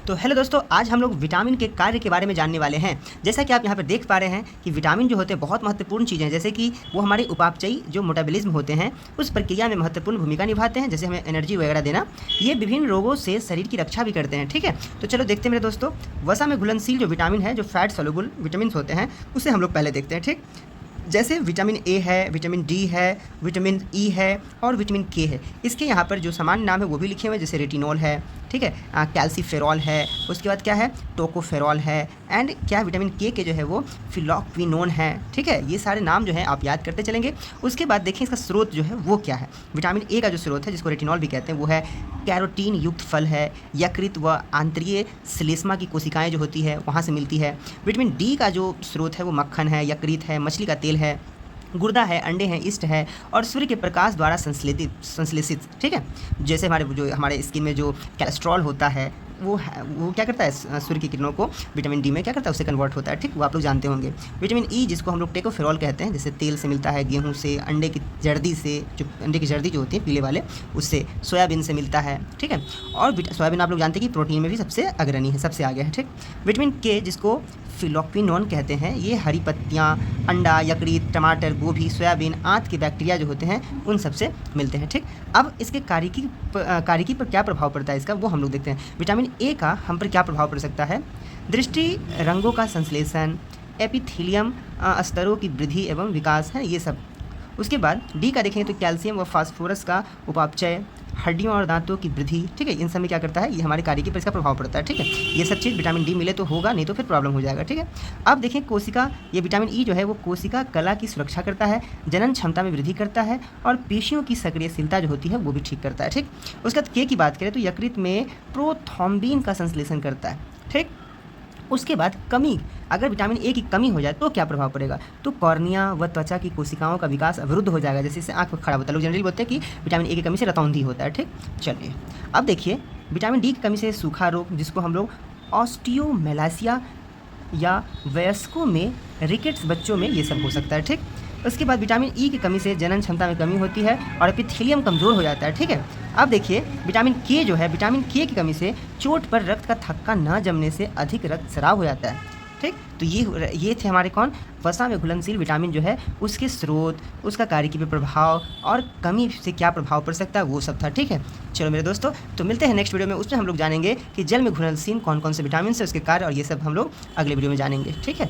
तो हेलो दोस्तों, आज हम लोग विटामिन के कार्य के बारे में जानने वाले हैं। जैसा कि आप यहाँ पर देख पा रहे हैं कि विटामिन जो होते हैं बहुत महत्वपूर्ण चीज़ें हैं, जैसे कि वो हमारे उपापचयी जो मेटाबॉलिज्म होते हैं उस प्रक्रिया में महत्वपूर्ण भूमिका निभाते हैं, जैसे हमें एनर्जी वगैरह देना। ये विभिन्न रोगों से शरीर की रक्षा भी करते हैं। ठीक है, तो चलो देखते हैं मेरे दोस्तों, वसा में घुलनशील जो विटामिन है, जो फैट सोलुबल विटामिन होते हैं, उसे हम लोग पहले देखते हैं। ठीक, जैसे विटामिन ए है, विटामिन डी है, विटामिन ई है और विटामिन के है। इसके यहाँ पर जो सामान्य नाम है वो भी लिखे हुए हैं, जैसे रेटिनॉल है, ठीक है, कैल्सीफेरॉल है, उसके बाद क्या है, टोकोफेरॉल है, एंड क्या विटामिन के जो है वो फिलॉक्विनोन है। ठीक है, ये सारे नाम जो है आप याद करते चलेंगे। उसके बाद देखें इसका स्रोत जो है वो क्या है। विटामिन ए का जो स्रोत है, जिसको रेटिनॉल भी कहते हैं, वो है कैरोटीन युक्त फल है, यकृत व आंतरीय श्लेष्मा की कोशिकाएं जो होती है वहाँ से मिलती है। विटामिन डी का जो स्रोत है वो मक्खन है, यकृत है, मछली का तेल है, गुर्दा है, अंडे हैं, ईस्ट है और सूर्य के प्रकाश द्वारा संश्लेषित। ठीक है, जैसे हमारे स्किन में जो कोलेस्ट्रॉल होता है वो क्या करता है, सूर्य की किरणों को विटामिन डी में क्या करता है, उससे कन्वर्ट होता है। ठीक, वो आप लोग जानते होंगे। विटामिन ई जिसको हम लोग टेकोफेरॉल कहते हैं, जैसे तेल से मिलता है, गेहूं से, अंडे की जर्दी से, जो अंडे की जर्दी जो होती है पीले वाले, उससे, सोयाबीन से मिलता है। ठीक है, और सोयाबीन आप लोग जानते हैं कि प्रोटीन में भी सबसे अग्रणी है, सबसे आगे है। ठीक, विटामिन के जिसको फिलॉक्विनोन कहते हैं, ये हरी पत्तियाँ, अंडा, यकृत, टमाटर, गोभी, सोयाबीन, आंत के बैक्टीरिया जो होते हैं उन सब से मिलते हैं। ठीक, अब इसके कार्यकी पर क्या प्रभाव पड़ता है इसका, वो हम लोग देखते हैं। विटामिन ए का हम पर क्या प्रभाव पड़ सकता है, दृष्टि, रंगों का संश्लेषण, एपिथेलियम स्तरों की वृद्धि एवं विकास है, ये सब। उसके बाद डी का देखेंगे तो कैल्शियम व फास्फोरस का उपापचय, हड्डियों और दांतों की वृद्धि। ठीक है, इन सब में क्या करता है, ये हमारे कार्यकी पर इसका प्रभाव पड़ता है। ठीक है, ये सब चीज़ विटामिन डी मिले तो होगा, नहीं तो फिर प्रॉब्लम हो जाएगा। ठीक है, अब देखें कोशिका, ये विटामिन ई जो है वो कोशिका कला की सुरक्षा करता है, जनन क्षमता में वृद्धि करता है और पेशियों की सक्रियशीलता जो होती है वो भी ठीक करता है। ठीक, उसके बाद के की बात करें तो यकृत में प्रोथ्रोम्बिन का संश्लेषण करता है। ठीक, उसके बाद कमी, अगर विटामिन ए की कमी हो जाए तो क्या प्रभाव पड़ेगा, तो कॉर्निया व त्वचा की कोशिकाओं का विकास अवरुद्ध हो जाएगा, जैसे इससे आँख खराब होता है। लोग जनरली बोलते हैं कि विटामिन ए की कमी से रतौंधी होता है। ठीक, चलिए अब देखिए विटामिन डी की कमी से सूखा रोग, जिसको हम लोग ऑस्टियोमेलासिया या वयस्कों में, रिकेट्स बच्चों में, ये सब हो सकता है। ठीक, उसके बाद विटामिन ई की कमी से जनन क्षमता में कमी होती है और एपिथेलियम कमज़ोर हो जाता है। ठीक है, अब देखिए विटामिन के जो है, विटामिन के की कमी से चोट पर रक्त का थक्का न जमने से अधिक रक्तस्राव हो जाता है। ठीक, तो ये थे हमारे कौन, वसा में घुलनशील विटामिन जो है, उसके स्रोत, उसका कार्यकी पे प्रभाव और कमी से क्या प्रभाव पड़ सकता है, वो सब था। ठीक है, चलो मेरे दोस्तों, तो मिलते हैं नेक्स्ट वीडियो में। उसमें हम लोग जानेंगे कि जल में घुलनशील कौन कौन से विटामिन है, उसके कार्य, और ये सब हम लोग अगले वीडियो में जानेंगे। ठीक है।